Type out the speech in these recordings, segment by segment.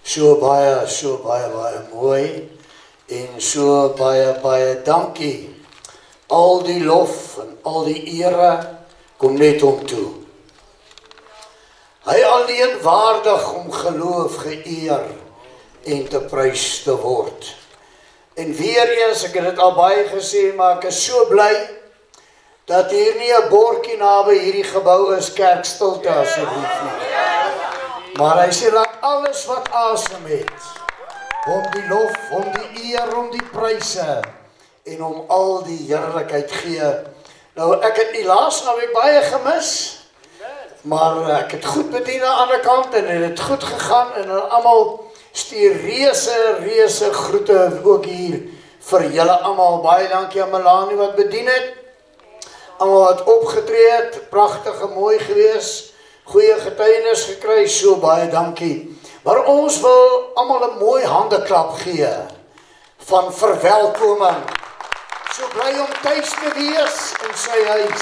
So baie mooi en so baie dankie. Al die lof en al die ere kom net hom toe. Hy alleen waardig om geloof, geëer en te prys te word. En weer eens, ek het dit al baie gesê, maar ek is so bly dat hier nie 'n bordjie naby hierdie gebou is, kerkstilte asseblief nie. Maar hy sê, laat alles wat asem het, om die lof, om die eer, om die pryse, en om al die heerlikheid gee. Nou, ek het die laas naweek baie gemis, maar ek het goed bedien aan die ander kant, en het het goed gegaan, en almal stuur reuse groete ook hier, vir julle almal. Baie dankie aan Melanie wat bedien het, almal wat opgetree het, pragtig en mooi gewees, goeie getuienis gekry, so baie dankie. Maar ons wil almal 'n mooi handeklap gee, van verwelkoming. So bly om tuis te wees in sy huis,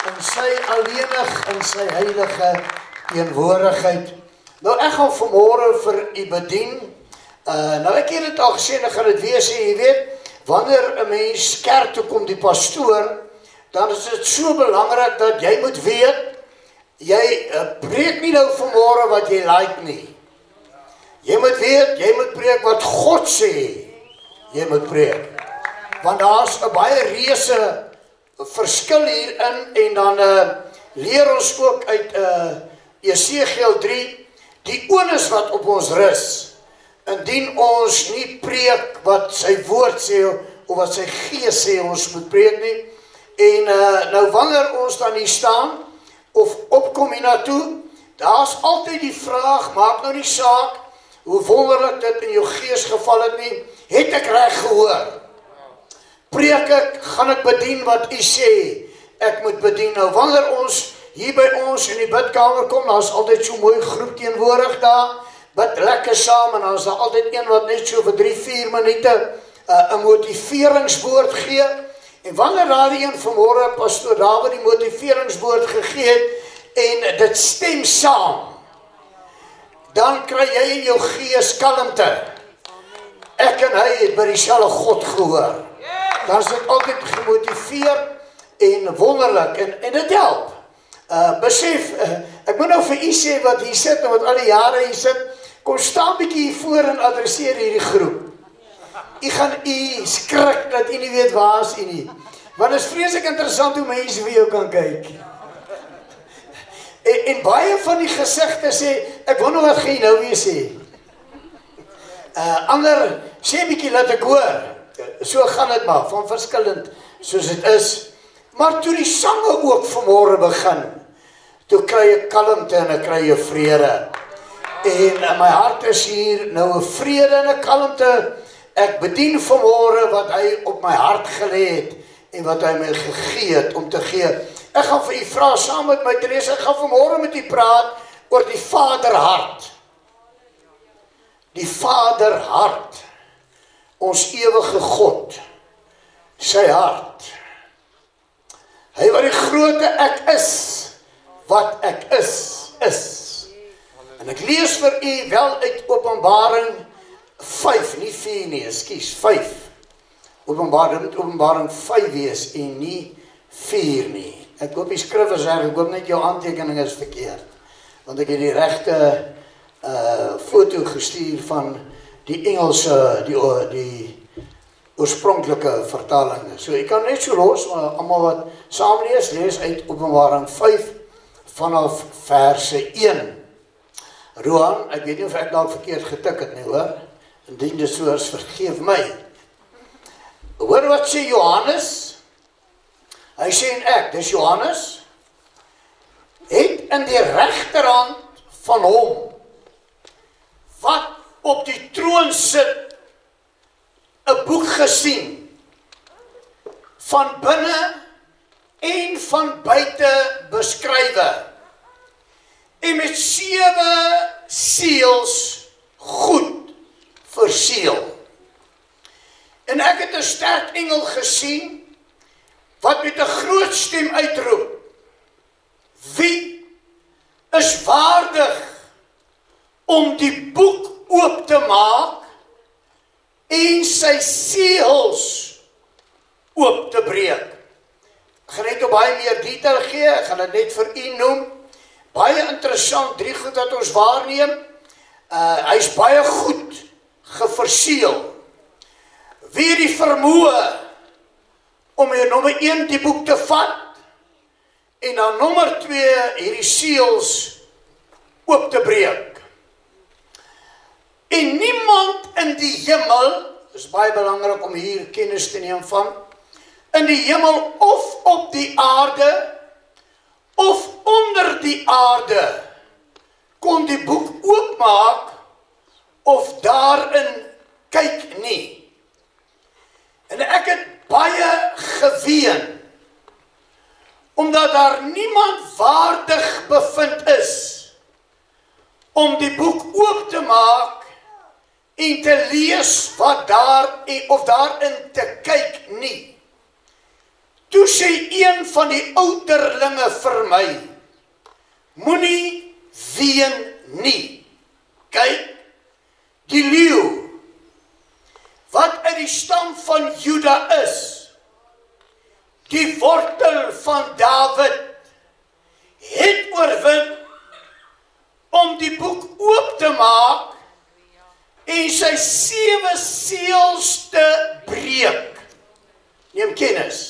in sy alleenig, in sy heilige teenwoordigheid. Nou ek gaan vanmôre vir u bedien, nou ek het dit al gesê, en ek gaan dit weer sê, jy weet, wanneer 'n mens kerk toe kom, die pastoor, dan is dit so belangrik dat jy moet weet, jy preek nie nou vanmôre wat jy like nie. Jy moet weet, jy moet preek wat God sê, jy moet preek. Want daar's 'n baie reuse verskil hierin, en dan leer ons ook uit Jesegiel 3, die onus wat op ons rus, indien ons nie preek wat sy woord sê, of wat sy gees sê ons moet preek nie. En nou wanneer ons dan hier staan, of opkom hier naartoe, daar's altyd die vraag, maak nou nie saak, hoe wonderlik dit in jou gees geval het nie, het ek reg gehoor? Preek ek, gaan ek bedien wat u sê, ek moet bedien. Nou wanneer ons hier by ons in die bidkamer kom, dan is altyd so mooi groep teenwoordig daar, bid lekker saam, en dan is daar altyd een wat net so vir 3-4 minute 'n motiveringswoord gee. En wanneer daar die een vanmôre pastoor David die motiveringswoord gegee het, en dit stem saam, dan kry jy in jou gees kalmte. Ek en hy het by dieselfde God gehoor. Dan is dit altyd gemotiveerd en wonderlik, en dit help. Besef, ek moet nou vir u sê wat hier sit, en wat al die jare hier sit, kom staan bietjie hier voor en adresseer hierdie groep. U gaan u skrik dat u nie weet waar is u nie. Want het is vreeslik interessant hoe mense vir jou kan kyk. En baie van die gesigte sê, ek wonder wat gaan jy nou weer sê. Ander sê bietjie laat ek hoor. So gaan dit maar, van verskillend soos dit is. Maar toe die sange ook vanmôre begin, toe kry ek kalmte en ek kry 'n vrede. En my hart is hier nou 'n vrede en 'n kalmte. Ek bedien vanmôre wat hy op my hart gelê het, en wat hy my gegee het om te gee. Ek gaan vir u vra saam met my Teresa, ek gaan vanmôre met u praat oor die Vaderhart. Die Vaderhart. Ons ewige God, sy hart. Hy wat die grootte ek is, wat ek is. En ek lees vir u wel uit Openbaring 5, nie 4 nie, ekskuus, 5. Openbaring 5 wees en nie 4 nie. Ek hoop die skrif is reg, ek hoop net jou aantekening is verkeerd. Want ek het die regte foto gestuur van die Engelse, die oorspronklike vertaling. So ek kan net so los, maar almal wat saam lees uit Openbaring 5 vanaf verse 1. Roan, ek weet nie of ek dalk verkeerd getik het nie, hoor. Indien dit so is, vergeef my. Hoor wat sê Johannes? Hy sê en ek, dis Johannes, het in die regterhand van hom, wat op die troon sit, 'n boek gesien, van binne en van buite beskrywe, en met 7 seels goed verseël. En ek het 'n sterk engel gesien, wat met 'n groot stem uitroep, wie is waardig om die boek titel gee, ek gaan dit net vir u noem. Baie interessant, 3 goed wat ons waarneem. Hy is baie goed geverseel. Wie het die vermoë om hier nommer 1 die boek te vat, en dan nommer 2 hierdie seels oop te breek. En niemand in die hemel, is baie belangrik om hier kennis te neem van, in die hemel of op die aarde, of onder die aarde, kon die boek oopmaak, of daarin kyk nie. En ek het baie geween, omdat daar niemand waardig bevind is, om die boek oop te maak, en te lees wat daarin te kyk nie. Toe sê een van die ouderlinge vir my, moenie ween nie. Kyk, die leeu, wat uit die stam van Juda is, die wortel van Dawid, het oorwin om die boek oop te maak en sy 7 seels te breek. Neem kennis.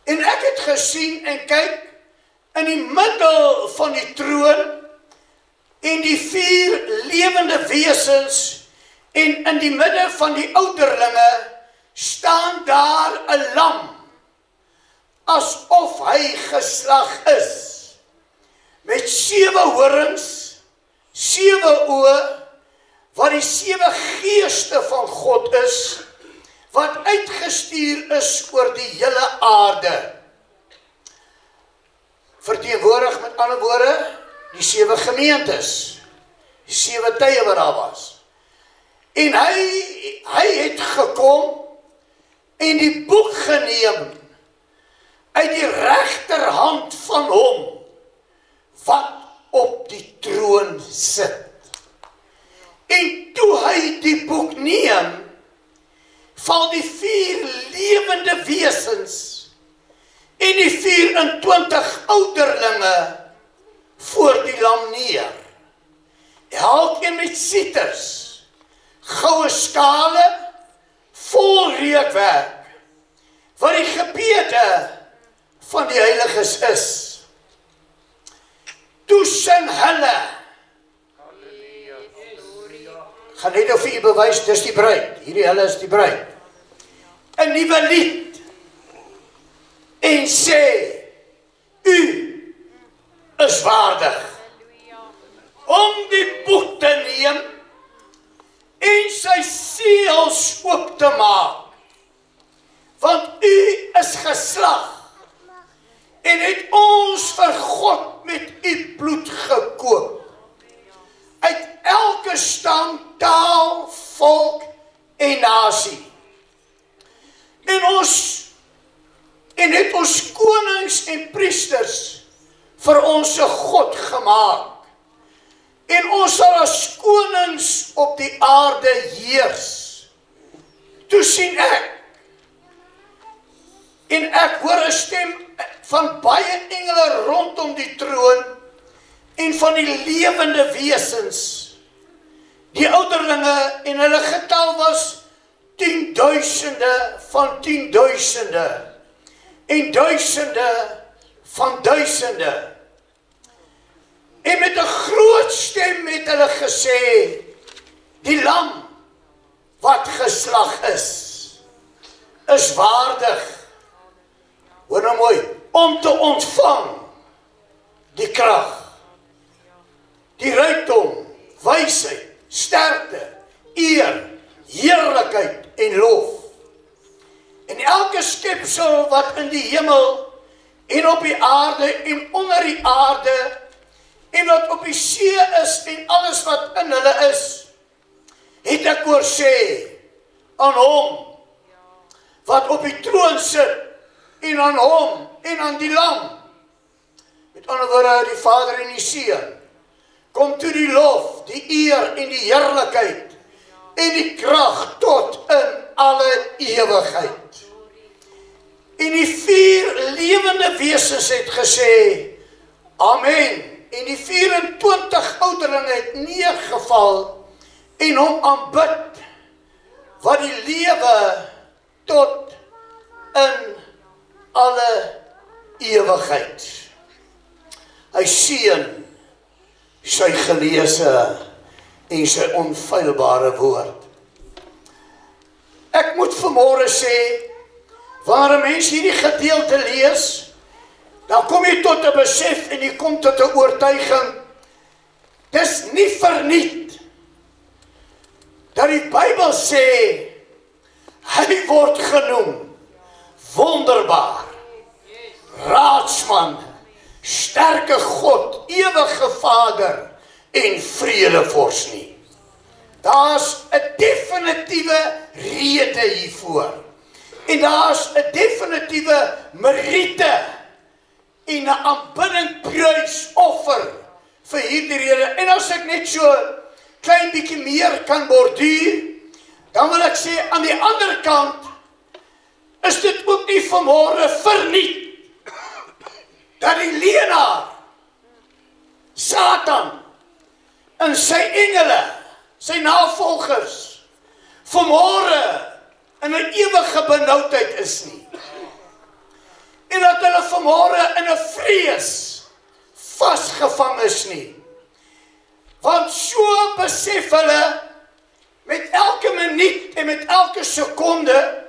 En ek het gesien en kyk, in die middel van die troon en die 4 lewende wesens en in die midde van die ouderlinge staan daar 'n lam, asof hy geslag is, met 7 horings, 7 oë, wat die 7 geeste van God is, wat uitgestuur is oor die hele aarde. Verteenwoordig met ander woorde, die 7 gemeentes, die 7 tye wat daar was. En hy het gekom, en die boek geneem, uit die regterhand van hom, wat op die troon sit. En toe hy die boek neem, val die 4 lewende wesens en die 24 ouderlinge voor die lam neer. Elkeen met sieters, goue skale, vol reukwerk, wat die gebede van die heiliges is. Toe sing hulle, gaan net of u bewys, dis die bruid, hierdie hulle is die bruid, 'n nuwe lied, en sê, u is waardig, om die boek te neem, en sy seels oop te maak, want u is geslag, en het ons vir God met u bloed gekoop, uit elke stam, taal, volk en nasie. En het ons konings en priesters vir ons God gemaak. En ons sal as konings op die aarde heers. Toe sien ek, en ek hoor 'n stem van baie engele rondom die troon, en van die lewende wesens, die ouderlinge, en hulle getal was 10.000 van 10.000, en duisende van duisende. En met 'n groot stem het hulle gesê, die lam wat geslag is waardig, hoor nou mooi, om te ontvang die krag, die rykdom, wysheid, sterkte, eer, heerlikheid en lof. En elke skepsel wat in die hemel en op die aarde en onder die aarde en wat op die see is en alles wat in hulle is, het ek hoor sê aan hom wat op die troon sit en aan hom en aan die lam. Met ander woorde, die Vader en die Seun, kom toe die lof, die eer en die heerlikheid en die krag tot in alle ewigheid. En die 4 lewende wesens het gesê, Amen. En die 24 ouderlinge het neergeval en hom aanbid, wat die lewe tot in alle ewigheid. Hy seën sy geleese en sy onfeilbare woord. Ek moet vanmôre sê, wanneer 'n mens hierdie gedeelte lees, dan kom jy tot 'n besef en jy kom tot 'n oortuiging, dis nie verniet, dat die Bybel sê, hy word genoem, wonderbaar, raadsman, sterke God, ewige Vader en vredevors nie. Daar's 'n definitiewe rede hiervoor. En daar's 'n definitiewe meriete en 'n aanbiddingprysoffer vir hierdie rede. En as ek net so klein bietjie meer kan borduur, dan wil ek sê aan die ander kant is dit ook nie vanmôre verniet dat die leenaar, Satan en sy engele, sy navolgers, vanmôre in 'n ewige benoudheid is nie. En dat hulle vanmôre in 'n vrees vasgevang is nie. Want so besef hulle met elke minuut en met elke sekonde,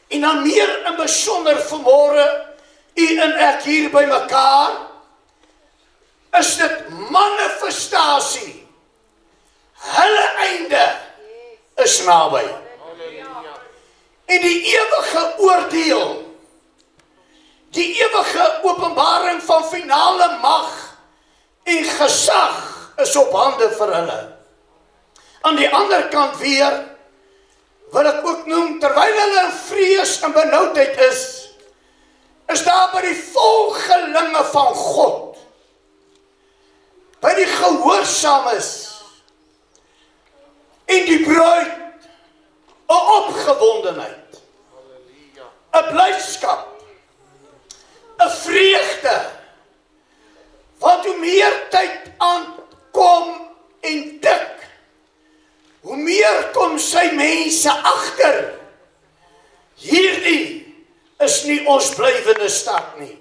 en dan meer in besonder vanmôre, u en ek hier by mekaar, is dit manifestasie. Hulle einde is naby. En die ewige oordeel, die ewige openbaring van finale mag en gesag is op hande vir hulle. Aan die ander kant weer, wil ek ook noem, terwyl hulle in vrees en benoudheid is daar by die volgelinge van God, by die gehoorsaames en die bruid, 'n opgewondenheid, 'n blydskap, 'n vreugde, want hoe meer tyd aankom en dik, hoe meer kom sy mense agter, hierdie is nie ons blywende stad nie.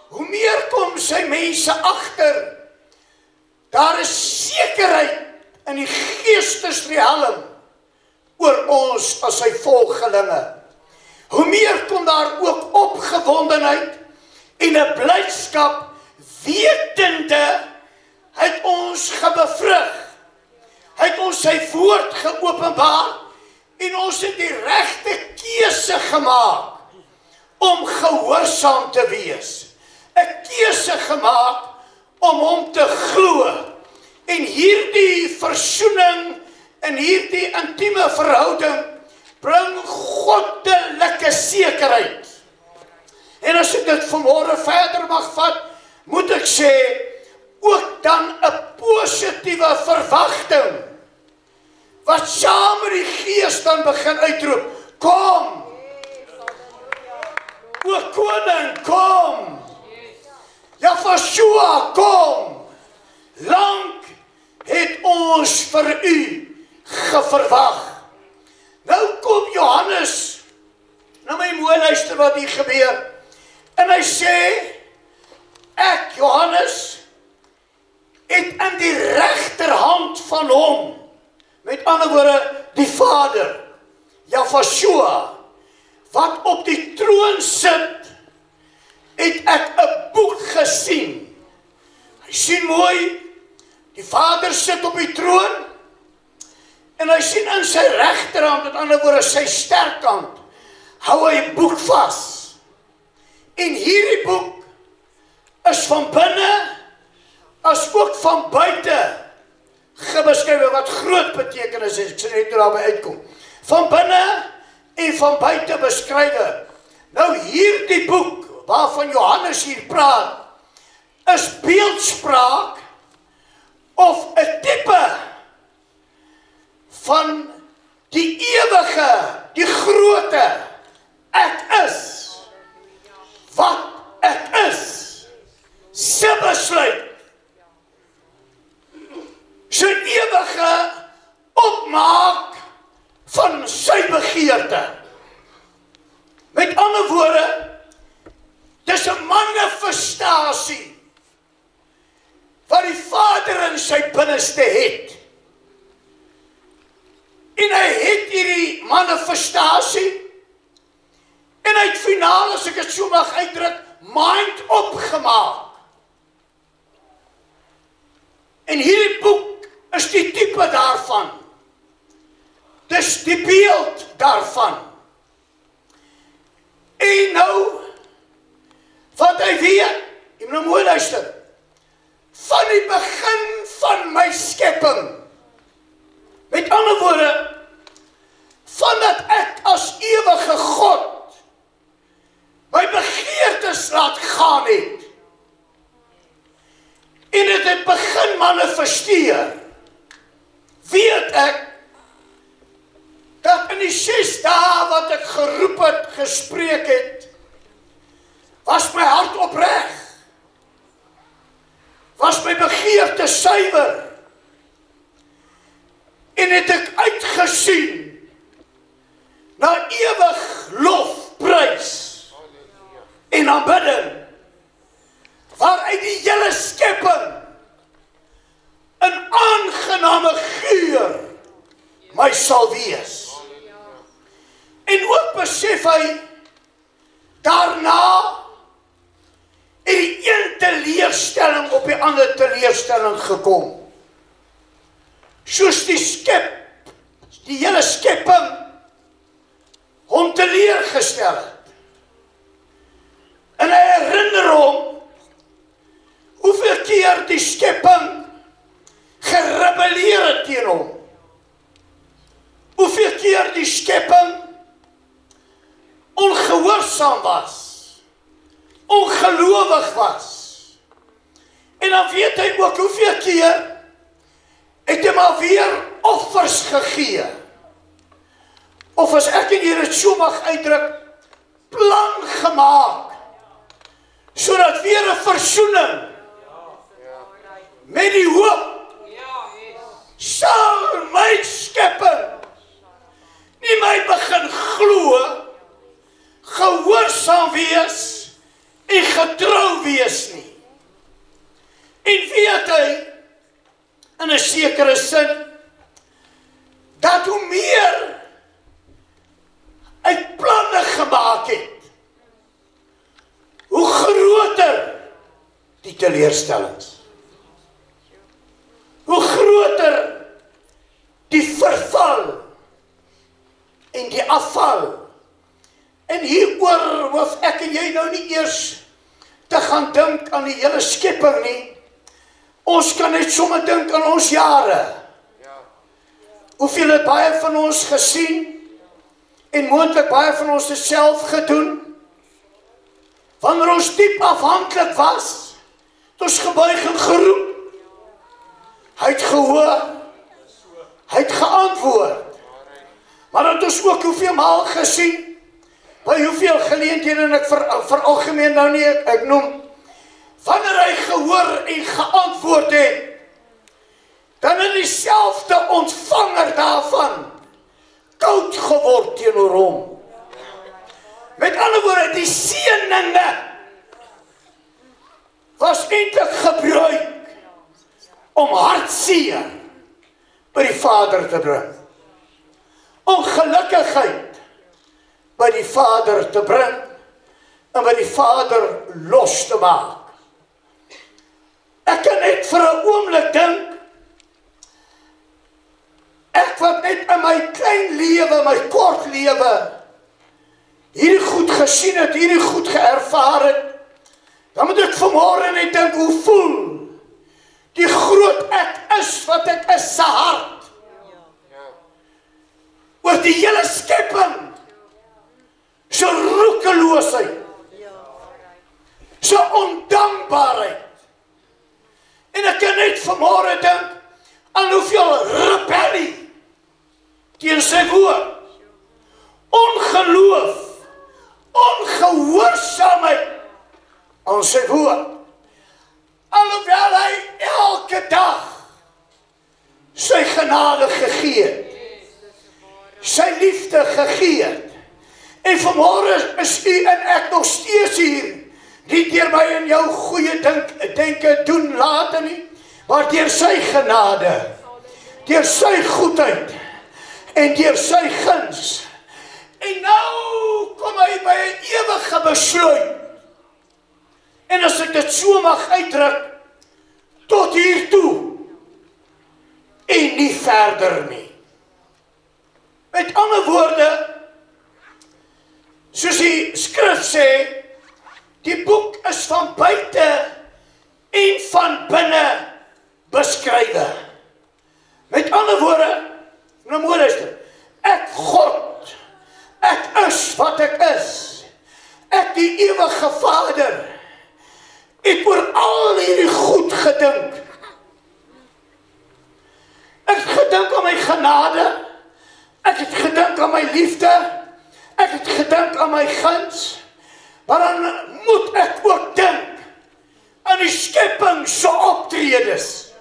Hoe meer kom sy mense agter, daar is sekerheid in die geestesriem oor ons as sy volgelinge. Hoe meer kom daar ook opgewondenheid en 'n blydskap, wetende, hy het ons gebevrug, hy het ons sy woord geopenbaar, en ons het die regte keuse gemaak, om gehoorsaam te wees. 'n Keuse gemaak, om hom te glo, en hierdie versoening, en hierdie intieme verhouding, bring goddelike sekerheid. En as ek dit vanmôre verder mag vat, moet ek sê, ook dan 'n positiewe verwagting, wat saam met die Gees dan begin uitroep, kom, o koning, kom, Yahshua, kom, lank het ons vir u geverwag. Nou kom Johannes, nou my mooi luister wat hier gebeur, en hy sê, ek, Johannes, het in die regterhand van hom, met ander woorde, die Vader, Yahshua, wat op die troon sit, het ek 'n boek gesien. Hy sien mooi, die Vader sit op die troon, en hy sien in sy regterhand, met ander woorde, sy sterkant, hou hy 'n boek vas. En hierdie boek is van binne, as ook van buite, gebeskryf, wat groot betekenis is, ek sal net daarby uitkom. Van binne en van buite beskryf. Nou hierdie boek, waarvan Johannes hier praat, is beeldspraak, of 'n tipe, van die ewige, die grootte, ek is, maak van sy begeerte. Met ander woorde, dis 'n manifestasie wat die Vader in sy binneste het. En hy het hierdie manifestasie, en hy het finaal, as ek het so mag uitdruk, mind opgemaak. En hierdie boek is die tipe daarvan. Dis die beeld daarvan. En nou, wat hy weet, jy moet nou mooi luister, van die begin van my skepping, met ander woorde, vandat ek as ewige God my begeertes laat gaan het, en het begin manifesteer, weet ek, dat in die 6 dae wat ek geroep het, gespreek het, was my hart opreg, was my begeerte suiwer, en het ek uitgesien na ewig lof, prys en aanbidding, waaruit die hele skepping 'n aangename geur my sal wees. En ook besef hy, daarna het die een teleurstelling op die ander teleurstelling gekom. Soos die hele skepping hom teleurgestel het. En hy herinner hom hoeveel keer die skepping gerebelleer het teen hom. Hoeveel keer die skepping ongehoorsaam was, ongelowig was. En dan weet hy ook hoeveel keer het hy maar weer offers gegee. Of as ek en jy dit so mag uitdruk, plan gemaak, sodat weer 'n versoening met die hoop sal my skepping nie my begin glo, gehoorsaam wees en getrou wees nie. En weet hy, in 'n sekere sin, dat hoe meer hy planne gemaak het, hoe groter die teleurstellings. Hoe groter die verval en die afval. En hieroor hoef ek en jy nou nie eers te gaan dink aan die hele skepping nie. Ons kan net sommer dink aan ons jare. Hoeveel het baie van ons gesien, en moontlik baie van ons dit self gedoen, wanneer ons diep afhanklik was, het ons gebuig en geroep. Hy het gehoor, hy het geantwoord. Maar het ons ook hoeveel maal gesien, by hoeveel geleenthede, en ek veralgemeen nou nie, ek noem, wanneer hy gehoor en geantwoord het, dan in dieselfde ontvanger daarvan koud geword teenoor hom. Met ander woorde, die seëninge was eintlik gebruik om hartseer by die Vader te bring. Ongelukkigheid by die Vader te bring en by die Vader los te maak. Ek kan net vir 'n oomblik dink, ek wat net in my klein lewe, my kort lewe, hierdie goed gesien het, hierdie goed geërvaar het, dan moet ek vanmôre net dink, hoe voel die groot ek is, wat ek is, se hart, oor die hele skepping, so roekeloosheid, so ondankbaarheid. En ek kan net vanmôre dink aan hoeveel rebellie teen sy woord, ongeloof, ongehoorsaamheid aan sy woord. Alhoewel hy elke dag sy genade gegee het. sy liefde gegee het. En vanmôre is u en ek nog steeds hier, nie deur my en jou goeie denke doen later nie, maar deur sy genade, deur sy goedheid, en deur sy guns. En nou kom hy by 'n ewige besluit. En as ek dit so mag uitdruk, tot hier toe, en nie verder nie. Met ander woorde, soos die skrif sê, die boek is van buite en van binne beskrywe. Met ander woorde, nou moet luister, ek God, ek is wat ek is, ek die ewige Vader, ek oor al hierdie goed gedink. Ek het gedink aan my genade, ek het gedink aan my liefde, ek het gedink aan my guns, maar dan moet ek ook dink aan die skepping se optredes.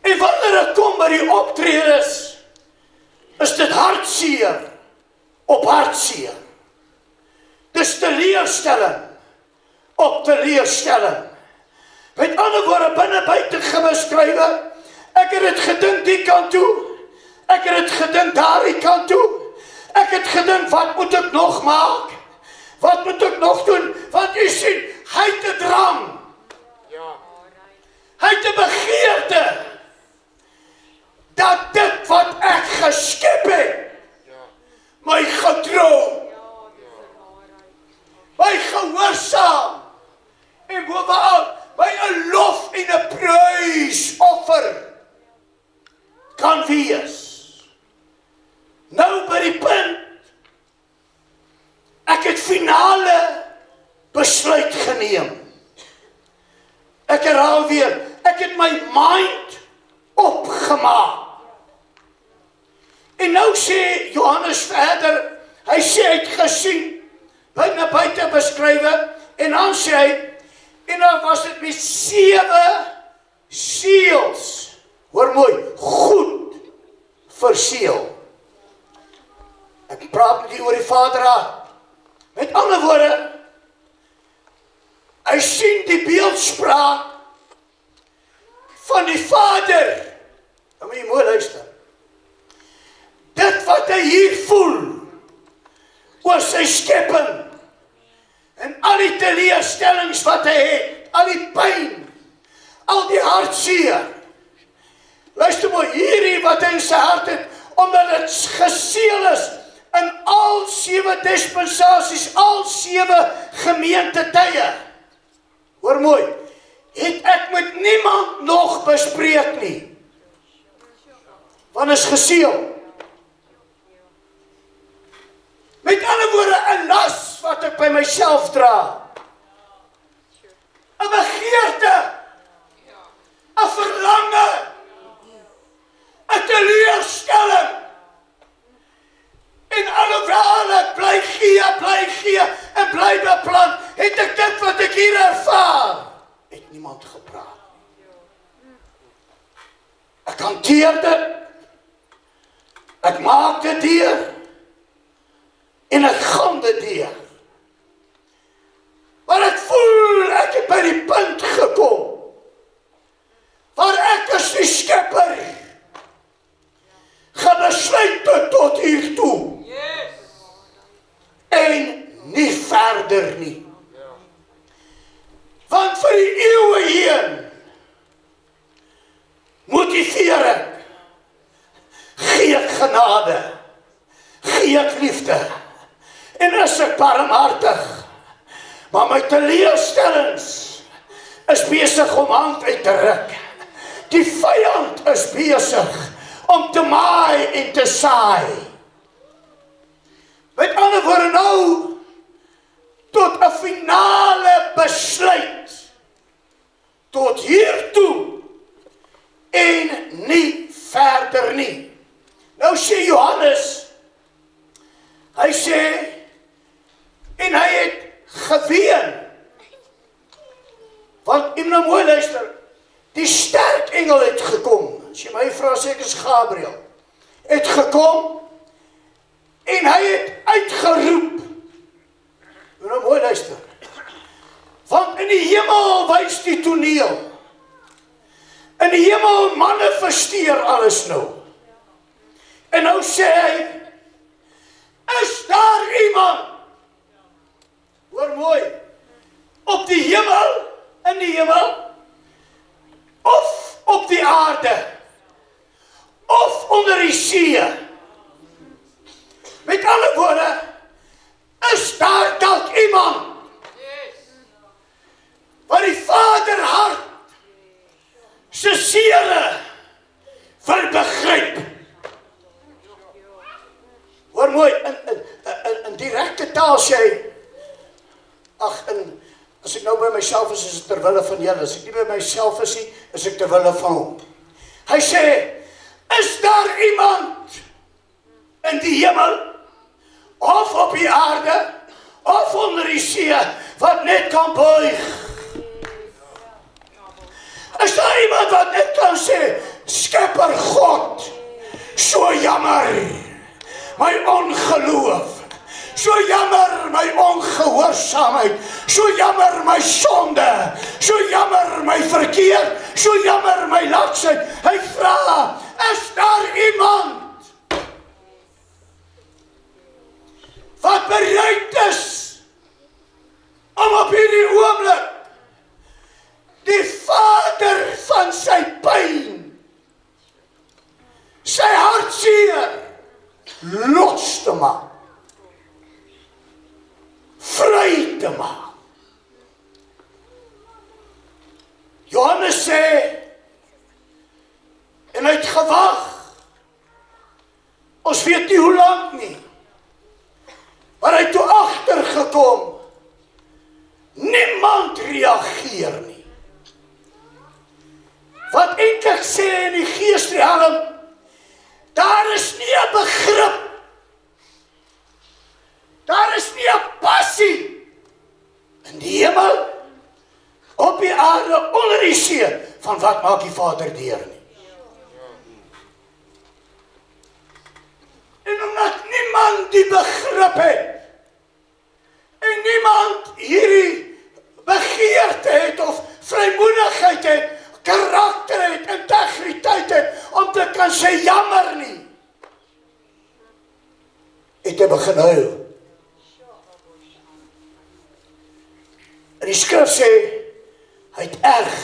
En wanneer ek kom by die optredes, is dit hartseer op hartseer. Dis teleurstelling op teleurstelling. Met ander woorde, binne buite beskrywe, ek het dit gedink die kant toe, ek het dit gedink daardie kant toe, ek het gedink, wat moet ek nog maak? Wat moet ek nog doen? Want u sien, hy het 'n drang. Hy het 'n begeerte, dat dit wat ek geskep het, my getrou, my gehoorsaam, en bovenal, my 'n lof en 'n pruisoffer kan wees. Nou by die punt, ek het finale besluit geneem. Ek herhaal weer, ek het my mind opgemaak. En nou sê Johannes verder, hy sê hy het gesien, binne buite beskrywe, en dan sê hy, en dan was dit met 7 seels, hoor mooi, goed verseël. Ek praat met u oor die Vaderraad. Met ander woorde, hy sien die beeldspraak van die Vader. Dan moet jy mooi luister. Dit wat hy hier voel, oor sy skepping, en al die teleurstellings wat hy het, al die pyn, al die hartseer. Luister mooi, hierdie wat hy in sy hart het, omdat het geseël is, in al 7 dispensasies, al 7 gemeentetye. Hoor mooi, het ek met niemand nog bespreek nie. Want is geseël. Met ander woorde, 'n las wat ek by myself dra. 'n begeerte, 'n verlange, 'n teleurstelling. En alhoewel ek bly gee en bly beplan, het ek dit wat ek hier ervaar, het niemand gepraat. Ek hanteer dit, ek maak dit deur, en ek gaan dit deur. Maar ek voel, ek het by die punt gekom, waar ek as die skepper, gaan besluit tot hier toe. En nie verder nie. Want vir die eeuwe heen, motiveer ek, gee ek genade, gee ek liefde, en is ek barmhartig, maar my teleurstellings is besig om hand uit te ruk. Die vyand is besig om te maai en te saai. Met ander woorde nou, tot 'n finale besluit, tot hiertoe, en nie verder nie. Nou sê Johannes, hy sê, en hy het geween, want, en nou mooi luister, die sterk engel engel het gekom. As jy my vra, sê ek is Gabriel. Het gekom en hy het uitgeroep. Moet nou mooi luister. Want in die hemel wys die toneel. In die hemel manifesteer alles nou. En nou sê hy, is daar iemand, hoor mooi, op die hemel, in die hemel, of op die aarde, of onder die see. Met alle woorde, is daar dalk iemand, wat die Vader hart, se seere, wil begryp. Hoor mooi, in direkte taal sê, as ek nou by myself is dit terwille van julle. As ek nie by myself is nie, is ek terwille van hom. Hy sê, is daar iemand in die hemel, of op die aarde, of onder die see, wat net kan buig? Is daar iemand wat net kan sê, Skepper God, so jammer, my ongeloof, so jammer my ongehoorsaamheid, so jammer my sonde, so jammer my verkeer, so jammer my latsheid. Hy vra, is daar iemand wat bereid is om op hierdie oomblik die Vader van sy pyn, sy hartseer los te maak, vry te maak. Johannes sê, en hy het gewag, ons weet nie hoe lang nie, maar hy het toe agtergekom, niemand reageer nie. Wat eintlik sê in die geesrealm, daar is nie 'n begrip, daar is nie 'n passie in die hemel, op die aarde, onder die see, van wat maak die Vader deur nie. En omdat niemand die begrip het, en niemand hierdie begeerte het, of vrymoedigheid het, karakter het, integriteit het, om te kan sê jammer nie, het hy begin huil. En die skrif sê, hy het erg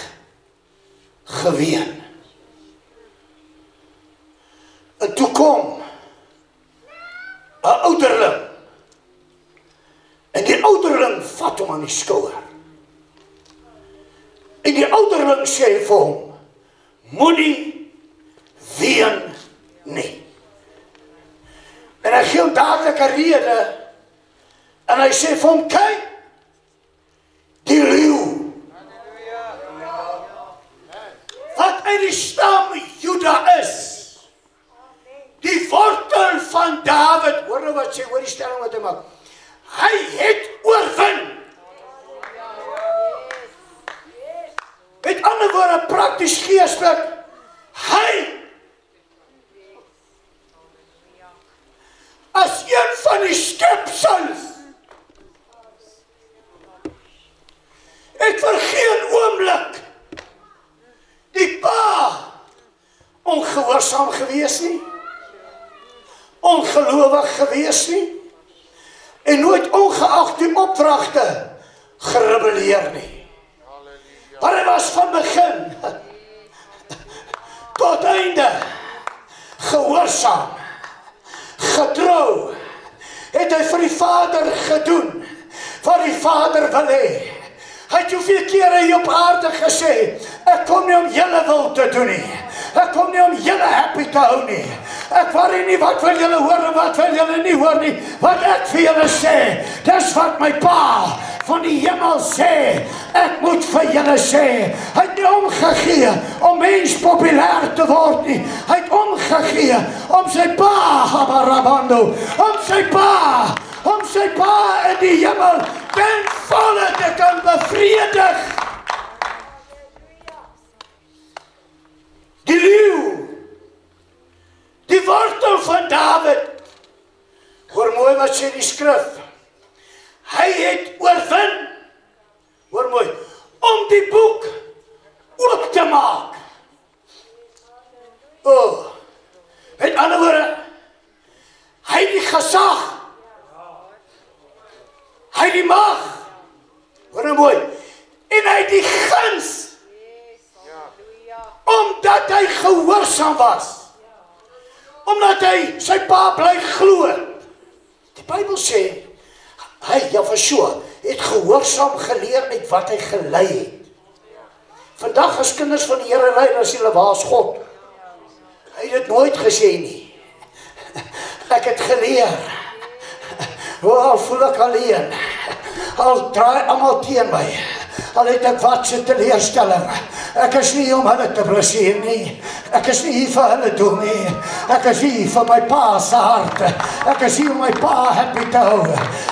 geween. En toe kom 'n ouderling, en die ouderling vat hom aan die skouer. En die ouderling sê vir hom, moenie ween nie. En hy gee hom dadelik 'n rede, en hy sê vir hom, kyk, die leeu, wat uit die stam Juda is, die wortel van Dawid, hoor nou wat sê, hoor die stelling wat hy maak, hy het oorwin. Met ander woorde, prakties geestelik, hy as een van die skepsels het vir geen oomblik die pa ongehoorsaam gewees nie, ongelowig gewees nie, en nooit ongeag die opdragte gerebelleer nie. Maar hy was van begin tot einde gehoorsaam, getrou, het hy vir die Vader gedoen, wat die Vader wil hê. Hy het hoeveel kere hier op aarde gesê, ek kom nie om julle wil te doen nie, ek kom nie om julle happy te hou nie, ek worry nie wat wil julle hoor en wat wil julle nie hoor nie, wat ek vir julle sê, dis wat my pa van die hemel sê, ek moet vir julle sê. Hy het nie omgegee om mens populair te word nie, hy het omgegee om sy pa, Habarabando, om sy pa in die hemel ten volle te kan bevredig. wat sê die skrif? Hy het oorwin, hoor mooi, om die boek oop te maak. Met ander woorde, hy het die gesag, hy het die mag, hoor nou mooi, en hy het die guns, omdat hy gehoorsaam was, omdat hy sy pa bly glo. Die Bybel sê, hy, Yahshua, het gehoorsaam geleer uit wat hy gelei het. Vandag as kinders van die Here lei, dan sê hulle, waar is God? Hy het dit nooit gesê nie. Ek het geleer. Al voel ek alleen. Al draai almal teen my. Al het ek wat se teleurstelling. Ek is nie om hulle te plezier nie. Ek is nie hier vir hulle doen nie. Ek is hier vir my pa se hart. Ek is hier om my pa happy te hou.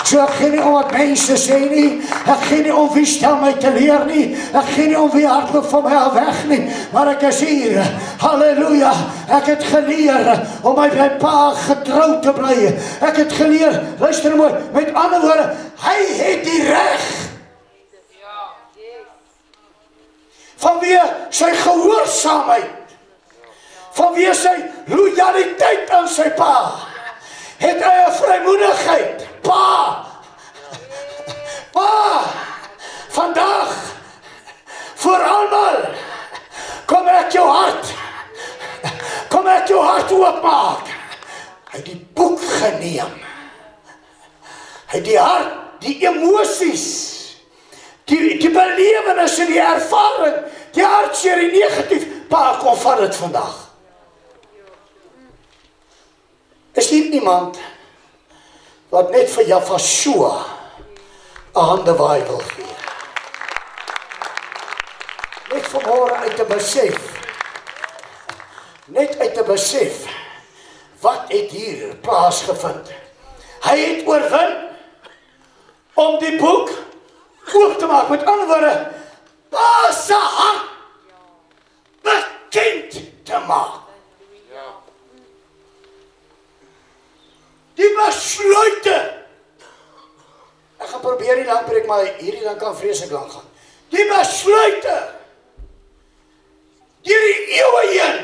So ek gee nie om wat mense sê nie. Ek gee nie om wie stel my teleur nie. Ek gee nie om wie hardloop van my al weg nie. Maar ek is hier. Halleluja. Ek het geleer om my pa getrou te bly. Ek het geleer, luister mooi, met ander woorde, hy het die reg. Vanweë sy gehoorsaamheid, vanweë sy loyaliteit aan sy pa, het hy 'n vrymoedigheid. Pa, vandag, voor almal, kom ek jou hart oopmaak. Hy het die boek geneem. Hy het die hart, die emosies, die belewennisse, die ervaring, die hartseer, die negatief, pa, kom van dit vandag. Is hier iemand wat net vir Yahshua 'n handewaai wil gee? Net vanmôre uit te besef, wat het hier plaasgevind? Hy het oorwin om die boek oop te maak, met ander woorde, pa se hart bekend te maak. Die besluite, ek gaan probeer nie lang preek, maar hierdie dan kan vreeslik lang gaan. Die besluite, deur die eeue heen,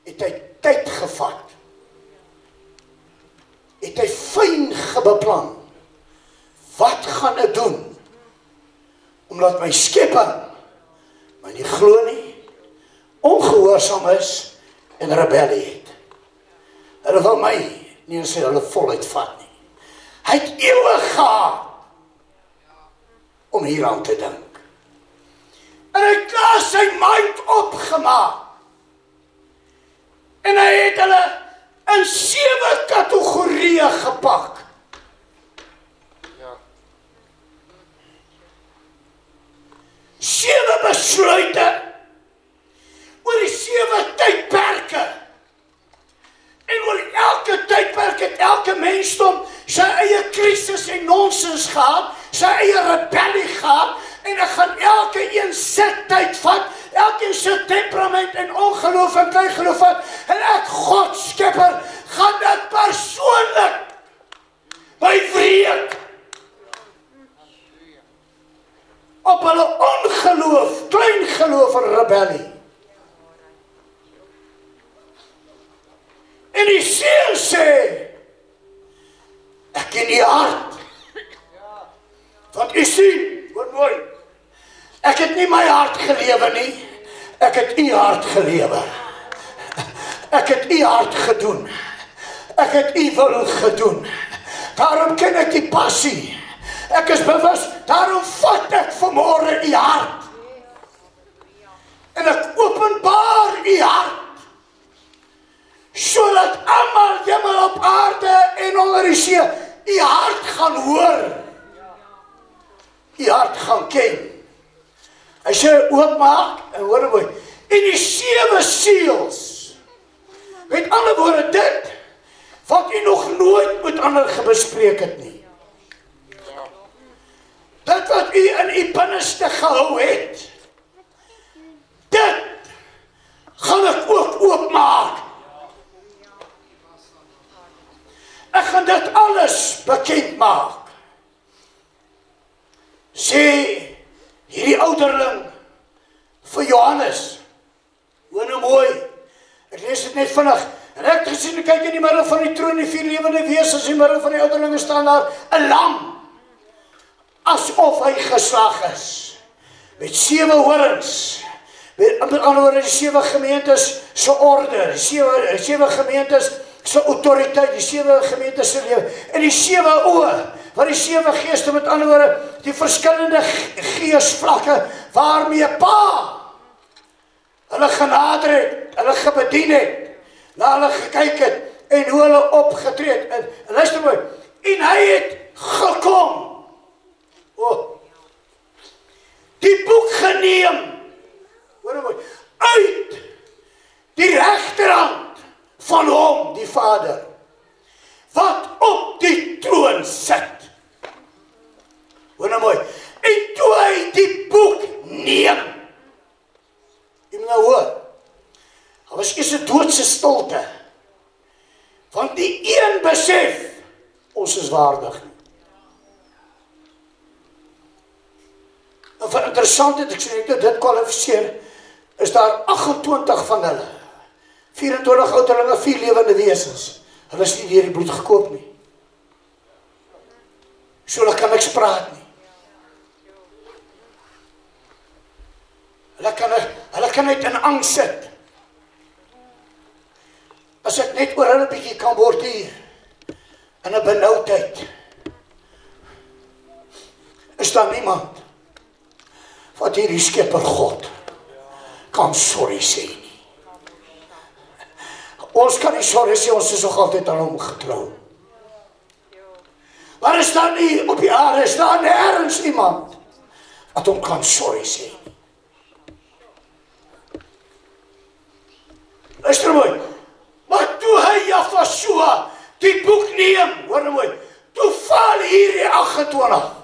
het hy tyd gevat, het hy fyn gebeplan, wat gaan ek doen, omdat my skepping, my nie glo nie, ongehoorsaam is, en rebellie het. Hulle wil my nie sê hulle voluit vat nie. Hy het eeuwig gehad, om hieraan te dink. En hy het klaar sy mind opgemaak, en hy het hulle in 7 kategorieë gepak. 7 besluite oor die 7 tydperke. En oor elke tydperk het elke mensdom sy eie krisis en nonsens gehad, sy eie rebellie gehad, en ek gaan elke een sy tyd vat, elke sy temperament en ongeloof en kleingeloof vat, en ek, God Skepper, gaan dit persoonlik bywreek op hulle ongeloof, kleingeloof en rebellie. En die Seun sê, ek ken die hart. Want u sien, hoor mooi, ek het nie my hart gelewe nie, ek het u hart gelewe. Ek het u hart gedoen. Ek het u wil gedoen. Daarom ken ek die passie. Ek is bewus, daarom vat ek vanmôre u hart. En ek openbaar u hart. Sodat almal hemel op aarde en onder die see u hart gaan hoor. U hart gaan ken. As jy oopmaak, en hoor mooi, en die 7 seels, met ander woorde dit, wat u nog nooit met ander gebespreek het nie. Dit wat u in u binneste gehou het, dit gaan ek ook oopmaak. Ek gaan dit alles bekend maak. Sê hierdie ouderling vir Johannes, hoor nou mooi, ek lees dit net vinnig, en ek het gesien, kyk in die middel van die troon, die 4 lewende wesens, in die middel van die ouderlinge staan daar 'n lam, asof hy geslag is, met 7 horings, met ander woorde, die 7 gemeentes se orde, die 7 gemeentes se autoriteit, die 7 gemeentes se lewe, en die 7 oë, wat die 7 geeste, met ander woorde, die verskillende geesvlakke, waarmee Pa hulle genader het, hulle gebedien het, na hulle gekyk het, en hoe hulle opgetree het, en luister mooi, en hy het gekom, die boek geneem, hoor mooi, uit die regterhand van hom, die Vader, wat op die troon sit. Hoor nou mooi, en toe hy die boek neem, jy moet nou hoor, daar was eers 'n doodse stilte, want die een besef, ons is waardig nie. En vir interessant, ek sê net dit kwalifiseer, is daar 28 van hulle, 24 ouderlinge, 4 lewende wesens, hulle is nie deur die bloed gekoop nie. So hulle kan niks praat nie. Hulle kan net in angs sit. As ek net oor hulle bietjie kan word hier, in 'n benoudheid, is daar niemand wat hierdie Skepper God kan sorry sê nie. Ons kan nie sorry sê, ons is nog altyd aan hom getrou. Maar is daar nie op die aarde, is daar nêrens iemand wat hom kan sorry sê nie. Luister mooi, maar toe hy Jafashua die boek neem, hoor nou mooi, toe val hierdie 28.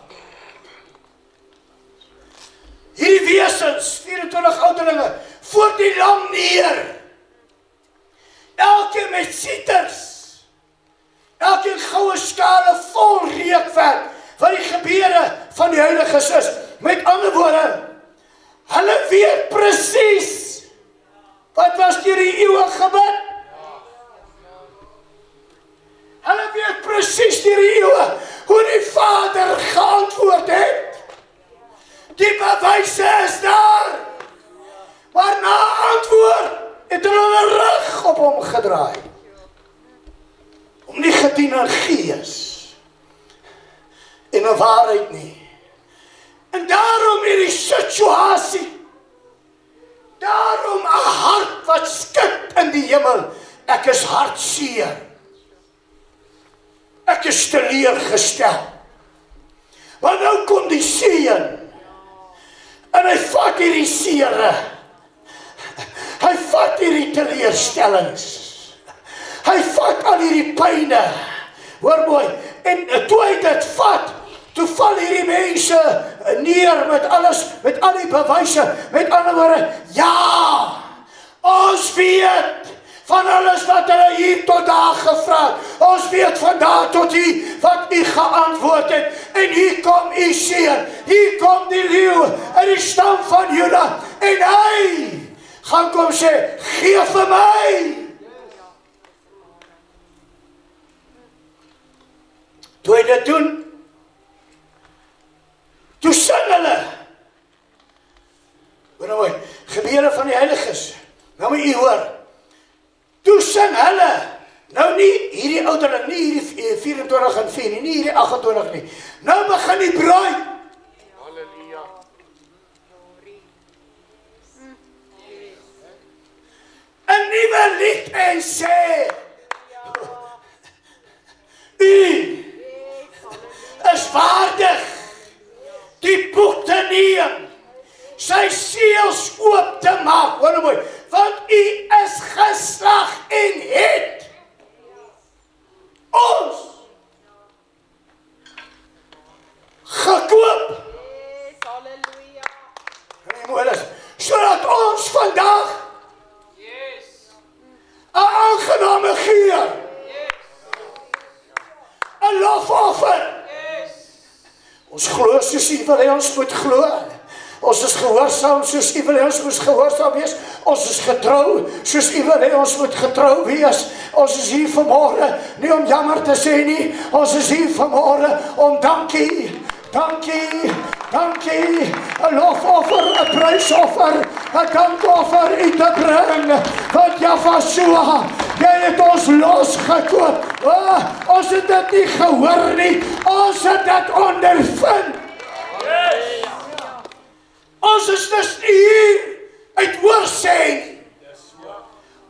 Hierdie wesens, 24 ouderlinge, voor die lam neer. Elkeen met sieters, elkeen goue skale vol reukwerk, wat die gebeure van die heiliges is. Met ander woorde, hulle weet presies, wat was deur die eeue gebid? Hulle weet presies deur die eeue, hoe die Vader geantwoord het. Die bewyse is daar, maar na antwoord het hulle rug op hom gedraai, om nie gedien in gees en in waarheid nie. En daarom hierdie situasie, daarom 'n hart wat skud in die hemel, ek is hartseer, ek is teleurgestel, want nou kom die seën, en hy vat hierdie seere, hy vat hierdie teleurstellings, hy vat al hierdie pyne, hoor mooi, en toe hy dit vat, toe val hierdie mense neer met alles, met al die bewyse, met ander woorde, ja, ons weet van alles wat hulle hier tot daar gevra het, ons weet van daar tot hier, wat u geantwoord het, en hier kom u seun, hier kom die leeu, in die stam van Juda, en hy gaan kom sê, gee vir my. Toe hy dit doen, toe sing hulle, hoor nou mooi, gebeure van die heiliges, nou moet u hoor, toe sing hulle, nou nie hierdie ouderling, nie hierdie 24 en 4 nie hierdie 28 nie, nou begin die bruid, halleluja, 'n nuwe lied en sê, u is waardig die boek te neem, sy seels oop te maak, hoor nou mooi, want u is geslag en het ons gekoop. Halleluja. En mooi is, sodat ons vandag 'n aangename geur, 'n lofoffer soos U wil hê ons moet glo. Ons is gehoorsaam soos U wil hê ons moet gehoorsaam wees. Ons is getrou soos U wil hê ons moet getrou wees. Ons is hier vanmôre nie om jammer te sê nie. Ons is hier vanmôre om dankie, 'n lofoffer, 'n prysoffer, 'n dankoffer U te bring. Want Jahweh, Jy het ons losgekoop. Ons het dit nie gehoor nie. Ons het dit ondervind. Ons is dus nie hier uit hoorsê.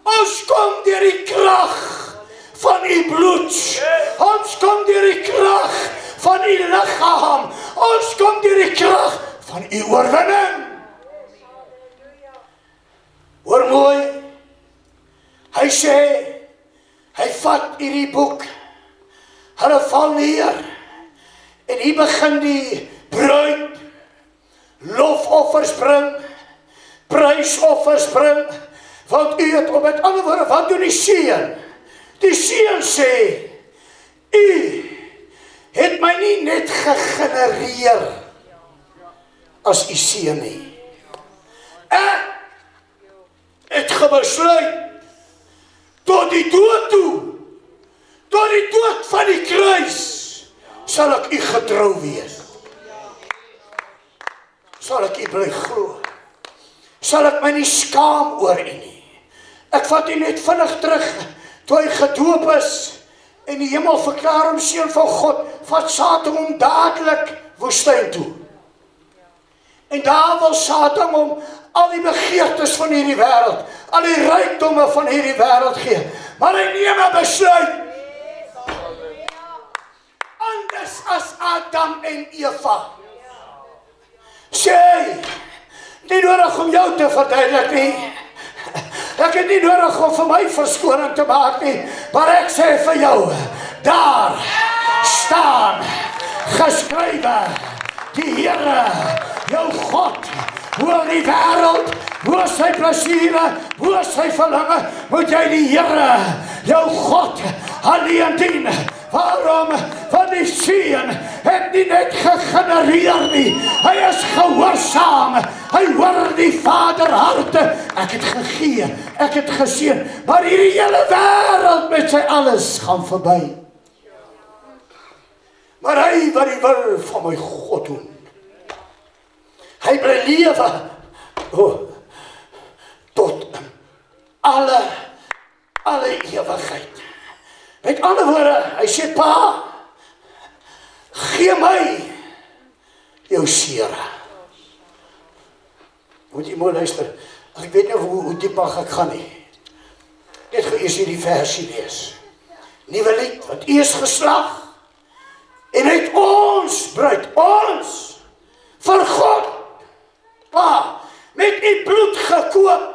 Ons kom deur die krag van U bloed. Ons kom deur die krag van U liggaam. Ons kom deur die krag van U oorwinning. Hoor mooi. Hy sê, hy vat hierdie boek. Hulle val neer. En hier begin die bruid lofoffers bring, prysoffers bring, want U het, met ander woorde, wat doen die seun? Die seun sê, U het my nie net gegenereer as U seun nie. Ek het gebesluit tot die dood toe, tot die dood van die kruis, sal ek U getrou wees. Sal ek U bly glo. Sal ek my nie skaam oor U nie. Ek vat U net vinnig terug, toe hy gedoop is, en die hemel verklaar hom seun van God, vat Satan hom dadelik woestyn toe. En daar wil Satan hom al die begeertes van hierdie wêreld, al die rykdomme van hierdie wêreld gee. Maar hy neem 'n besluit. Anders as Adam en Eva. Sê, nie nodig om jou te verduidelik nie. Ek het nie nodig om vir my verskoning te maak nie, maar ek sê vir jou, daar staan geskrywe, die Here, jou God, hoe die wêreld, hoe sy plesiere, hoe sy verlange, moet jy die Here, jou God, alleen dien. Waarom? Want die seun het nie net gegenereer nie. Hy is gehoorsaam. Hy hoor die Vader harte. Ek het gegee, ek het geseën. Maar hierdie hele wêreld met sy alles gaan verby. Maar hy wat die wil van my God doen. Hy bly lewe tot alle ewigheid. Met ander woorde, hy sê, Pa, gee my jou seere. Moet jy mooi luister. Ek weet nie hoe diep mag ek gaan nie. Net gou eers hierdie versie lees. Nuwe lied, want U is geslag. En uit ons bruid, ons, vir God, Pa, met U bloed gekoop.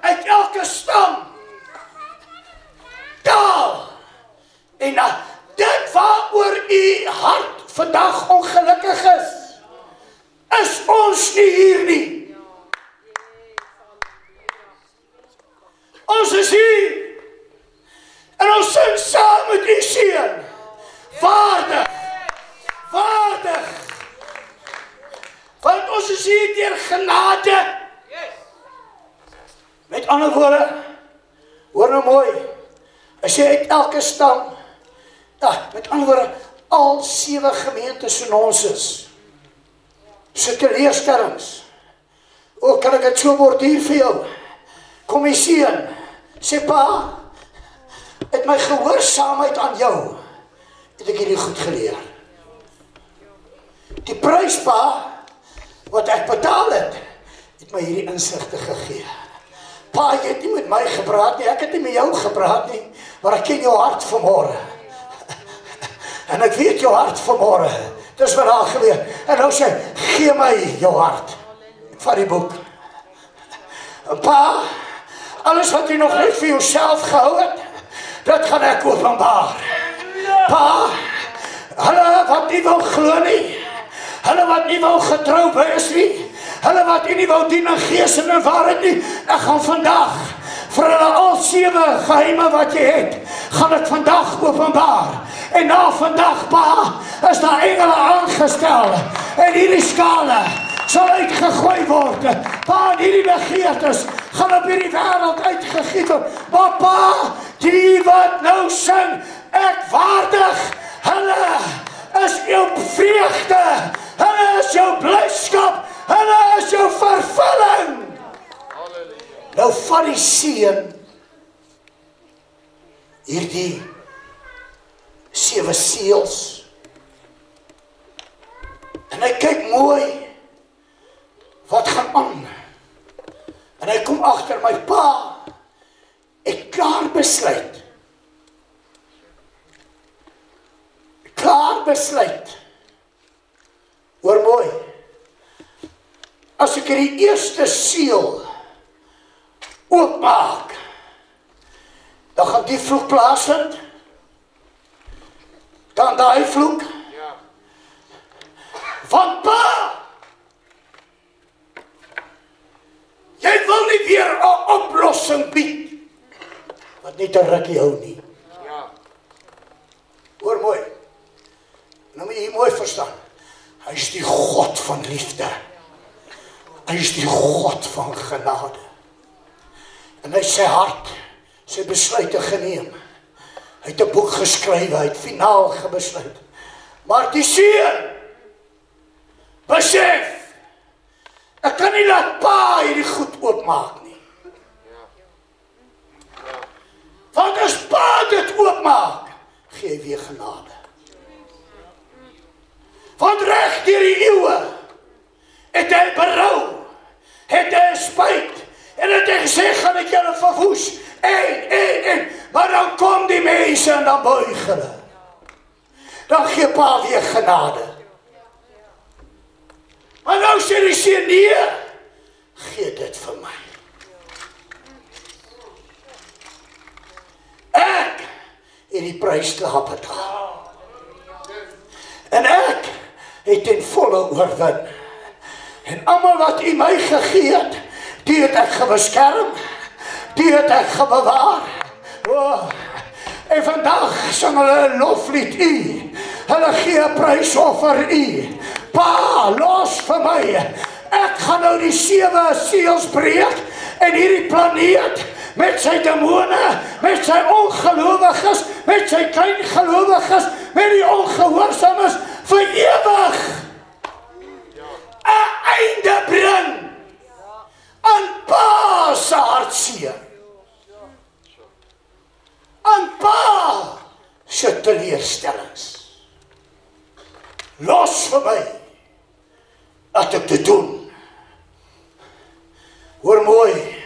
Uit elke stam, taal, en dit waaroor U hart vandag ongelukkig is ons nie hier nie. Ons is hier, en ons sing saam met U seun, waardig, want ons is hier deur genade. Met ander woorde, hoor nou mooi, as jy uit elke stam, met ander woorde, al 7 gemeentes in ons is, so teleurstellings, kan ek het so borduur vir jou, kom jy seun, sê Pa, het my gehoorsaamheid aan jou, het ek hierdie goed geleer. Die prys, Pa, wat ek betaal het my hierdie insigte gegee. Pa, jy het nie met my gepraat nie, ek het nie met jou gepraat nie, maar ek ken jou hart vanmôre. En ek weet jou hart vanmôre. Dis wat daar gebeur. En nou sê, gee my jou hart. Ek vat die boek. Pa, alles wat jy nog net vir jouself gehou het, dit gaan ek openbaar. Pa, hulle wat nie wil glo nie, hulle wat nie wil getrou wees nie, hulle wat nie wil dien in gees en in waarheid nie, ek gaan vandag vir hulle al 7 geheime wat jy het, gaan ek vandag openbaar. En na vandag, Pa, is daar engele aangestel. En hierdie skale sal uitgegooi word. Pa, en hierdie begeertes gaan op hierdie wêreld uitgegiet word. Maar Pa, die wat nou sing, ek waardig, hulle is jou vreugde, hulle is jou blydskap, hulle is jou vervulling. Nou van die seun hierdie 7 seels en hy kyk mooi wat gaan aan en hy kom agter my Pa, ek klaar besluit, hoor mooi, as ek die eerste seel oopmaak, dan gaan die vloek plaasvind, dan daai vloek, want Pa, jy wil nie weer 'n oplossing bied, wat net 'n rukkie hou nie. Hoor mooi, nou moet jy mooi verstaan, hy is die God van liefde, hy is die God van genade, en hy sy hart, sy besluite geneem, hy het 'n boek geskrywe, hy het finaal gebesluit, maar die seun, besef, ek kan nie laat Pa hierdie goed oopmaak nie, want as Pa dit oopmaak, gee hy weer genade, want reg deur die eeue, het hy berou, het hy spyt, en het hy gesê, gaan ek julle verwoes, en, maar dan kom die mense en dan buig hulle, dan gee Pa weer genade, maar nou sê die seun, nee, gee dit vir my, ek het die prys klaar betaal, en ek het ten volle oorwin, en almal wat U my gegee het, die het ek gebeskerm, die het ek gebewaar, en vandag sing hulle 'n loflied U, hulle gee 'n prysoffer U, Pa, los vir my, ek gaan nou die 7 seels breek, en hierdie planeet, met sy demone, met sy ongelowiges, met sy kleingelowiges, met die ongehoorsaames, vir ewig, 'n einde bring, aan Pa se hartseer, aan Pa se teleurstellings. Los vir my, dat ek dit doen. Hoor mooi,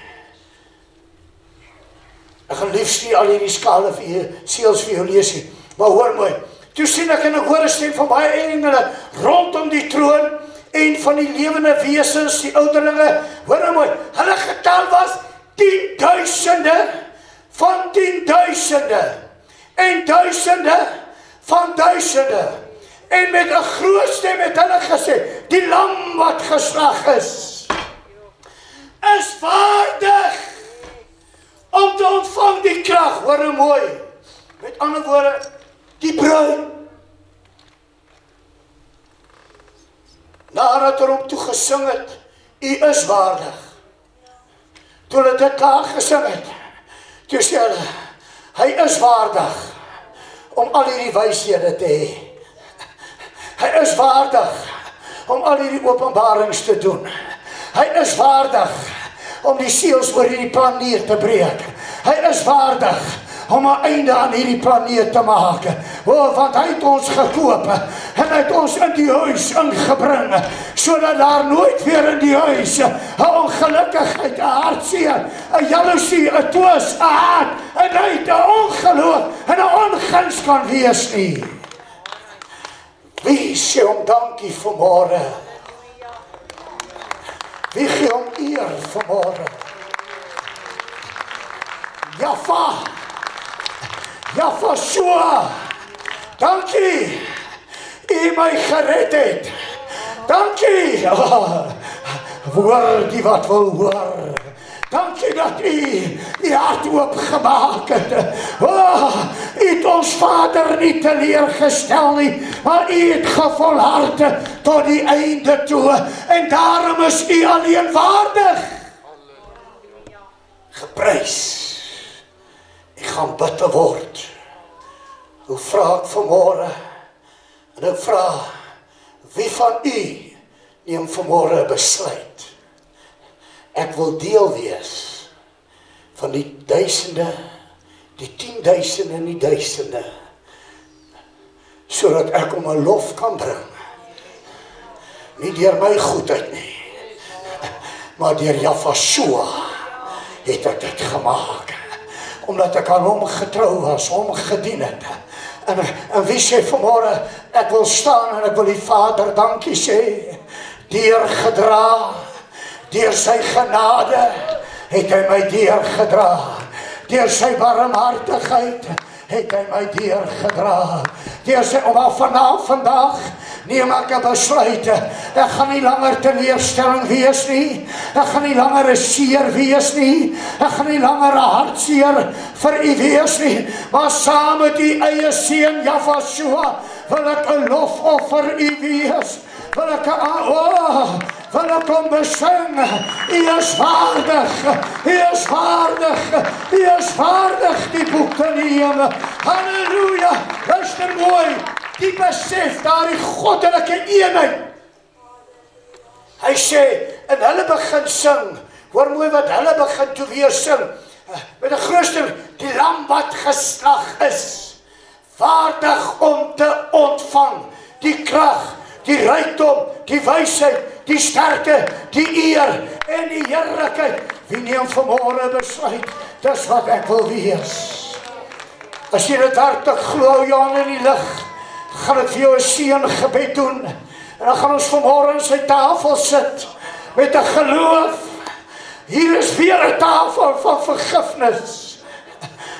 ek gaan liefst nie al hierdie skale vir jou, seels vir jou lees nie, maar hoor mooi, toe sien ek en ek hoor 'n stem van baie engele rondom die troon, en van die lewende wesens, die ouderlinge, hoor nou mooi, hulle getal was 10.000 van 10.000, en duisende van duisende, en met 'n groot stem het hulle gesê, die lam wat geslag is waardig om te ontvang die krag, hoor nou mooi, met ander woorde, die bruid, nadat hom toe gesing het, U is waardig. Toe hulle dit klaar gesing het, toe sê hulle, hy is waardig om al hierdie wyshede te hê. Hy is waardig om al hierdie openbarings te doen. Hy is waardig om die seels oor hierdie planeet te breek. Hy is waardig om 'n einde aan hierdie planeet te maak. Want hy het ons gekoop en hy het ons in die huis ingebring, sodat daar nooit weer in die huis 'n ongelukkigheid, 'n hartseer, 'n jaloesie, 'n twis, 'n haat, 'n nait, 'n ongeloof en 'n onguns kan wees nie. Wie sê hom dankie vanmôre? Wie gee hom eer vanmôre? Yahshua, dankie, U my gered het. Dankie, hoor die wat wil hoor. Dankie dat u hart oopgemaak het. U het ons Vader nie teleurgestel nie, maar u het gevolhard tot die einde toe. En daarom is u alleen waardig. Geprys. Ek gaan bid word. Hoe vra ek vanmôre? En ek vra, wie van u neem vanmôre 'n besluit? Ek wil deel wees van die duisende, die 10.000 en die duisende, sodat ek om 'n lof kan bring. Nie deur my goedheid nie, maar deur Jafashua het ek dit gemaak. Omdat ek aan hom getrou was, hom gedien het. En wie sê vanmôre, ek wil staan en ek wil die Vader dankie sê, deurgedra, deur sy genade, het hy my deurgedra, deur sy barmhartigheid, het hy my deurgedra, deur sy, vandag, neem ek 'n besluit, ek gaan nie langer teleurstelling wees nie, ek gaan nie langer 'n seer wees nie, ek gaan nie langer 'n hartseer vir u wees nie, maar saam met u eie seun Jafashua, wil ek 'n lofoffer u wees, wil ek hom besing, u is waardig, u is waardig die boek te neem, halleluja, luister mooi, die besef daar die goddelike eenheid. Hy sê, en hulle begin sing, hoor mooi wat hulle begin toe weer sing, met die grootste, die lam wat geslag is, waardig om te ontvang, die krag, die rykdom, die wysheid, die sterkte, die eer en die heerlikheid. Wie neem vanmôre besluit, dis wat ek wil wees. As jy dit hartig glo, Jan in die lig, gaan ek vir jou 'n seëngebed doen. En dan gaan ons vanmôre aan sy tafel sit, met 'n geloof. Hier is weer 'n tafel van vergifnis.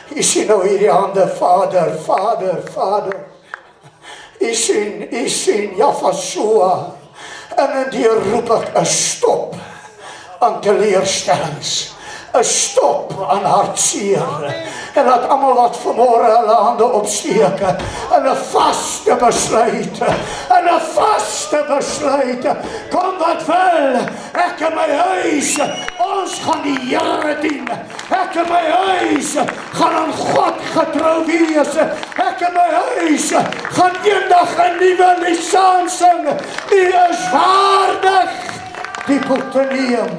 Jy sien nou hierdie hande, Vader, Vader, Vader. U sien, Jafashua, en in die roep ek 'n stop aan teleurstellings, 'n stop aan hartseer, en laat almal wat vanmôre hulle hande opsteek, en 'n vaste besluit, kom wat wil, ek in my huis, ons gaan die Here dien, ek in my huis, gaan aan God getrou wees, ek in my huis, gaan eendag 'n nuwe lied saam sing, u is waardig, die boek te neem,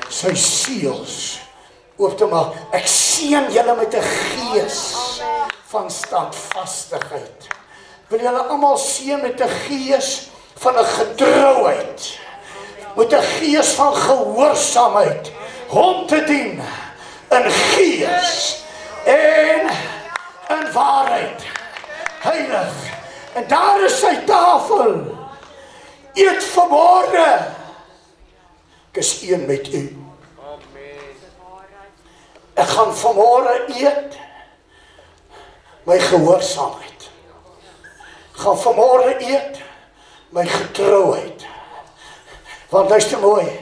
sy seels oop te maak. Ek seën julle met 'n gees van standvastigheid. Wil julle almal seën met 'n gees van 'n getrouheid, met 'n gees van gehoorsaamheid, hom te dien in gees en in waarheid, heilig. En daar is sy tafel. Eet vanmôre. Ek is een met u. Ek gaan vanmôre eet my gehoorsaamheid. Ek gaan vanmôre eet my getrouheid. Want luister mooi,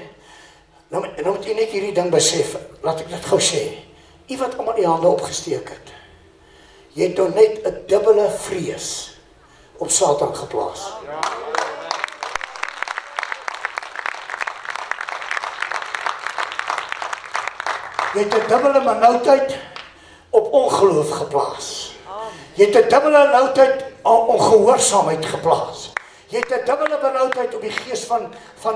nou moet jy net hierdie ding besef, laat ek dit gou sê. U wat almal die hande opgesteek het, jy het nou net 'n dubbele vrees op Satan geplaas. Jy het 'n dubbele benoudheid op ongeloof geplaas. Jy het 'n dubbele benoudheid op ongehoorsaamheid geplaas. Jy het 'n dubbele benoudheid op die gees van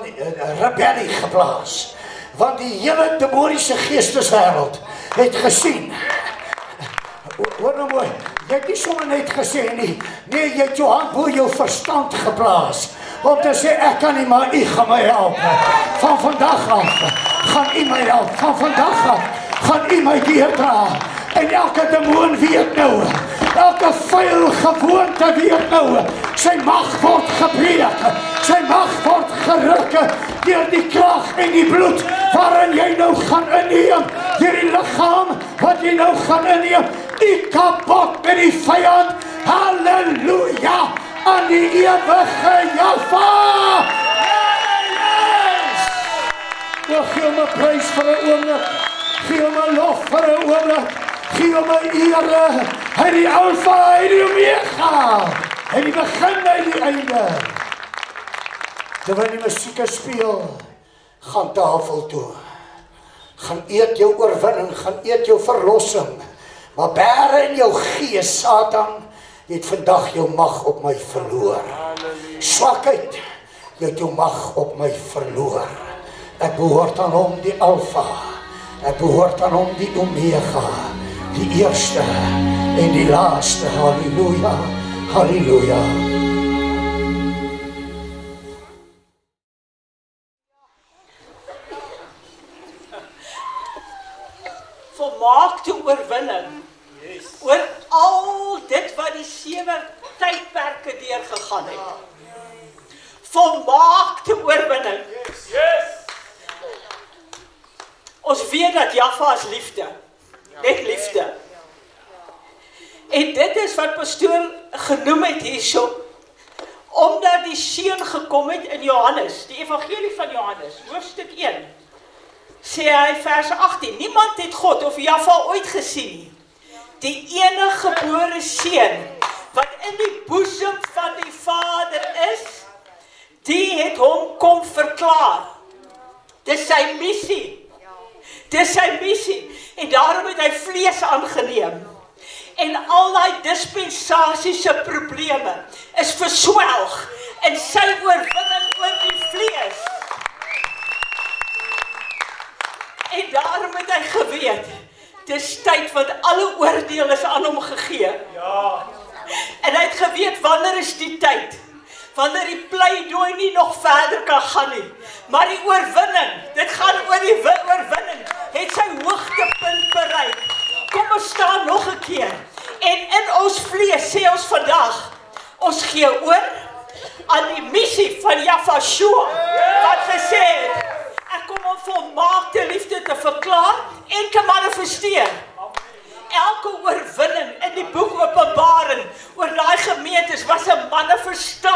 rebellie geplaas. Want die hele demoniese geesteswêreld het gesien. Hoor nou mooi, jy het nie sommer net gesê nie. Nee, jy het jou hand bo jou verstand geplaas. Om te sê, ek kan nie, maar u gaan my help. Van vandag af gaan u my help. Van vandag af gaan u my deurdra. En elke demoon weet nou, elke vuil gewoonte weet nou, sy mag word gebreek, sy mag word geruk deur die krag en die bloed waarin jy nou gaan inneem, deur die liggaam wat jy nou gaan inneem, die kapot met die vyand. Halleluja aan die ewige Java. Yes! O, gee hom 'n prys vir 'n oomblik. Gee hom 'n lof vir 'n oomblik. Gee hom 'n ere. Hy die Alfa, hy die Omega. Hy die begin, hy die einde. Terwyl die musiek speel, gaan tafel toe. Gaan eet jou oorwinning, gaan eet jou verlossing. Maar bære in jou gees, Satan, jy het vandag jou mag op my verloor. Swakheid, jy het jou mag op my verloor. Ek behoort aan hom die Alfa. Ek behoort aan hom die Omega. Die eerste en die laaste. Halleluja, halleluja. Volmaakte oorwinning oor al dit wat die 7 tydperke deurgegaan het. Volmaakte oorwinning. Ons weet dat Jaffa is liefde. Net liefde. En dit is wat pastoor genoem het hierso, omdat die seun gekom het in Johannes, die evangelie van Johannes, hoofstuk 1. Sê hy vers 18, niemand het God of Jaffa ooit gesien nie. Die enige gebore seun wat in die boesem van die Vader is, die het hom kom verklaar. Dis sy missie. Dis sy missie. En daarom het hy vlees aangeneem. En al die dispensasiese probleme is verswelg in sy oorwinning oor die vlees. En daarom het hy geweet, dis tyd want alle oordeel is aan hom gegee. Ja. En hy het geweet, wanneer is die tyd? Wanneer die pleidooi nie nog verder kan gaan nie. Maar die oorwinning, dit gaan oor die oorwinning, het sy hoogtepunt bereik. Kom ons staan nog 'n keer. En in ons vlees sê ons vandag, ons gee oor aan die missie van Jafashua, wat gesê het, ek kom om volmaakte liefde te verklaar en te manifesteer. Elke oorwinning in die boek Openbaring oor daai gemeentes was 'n manifestasie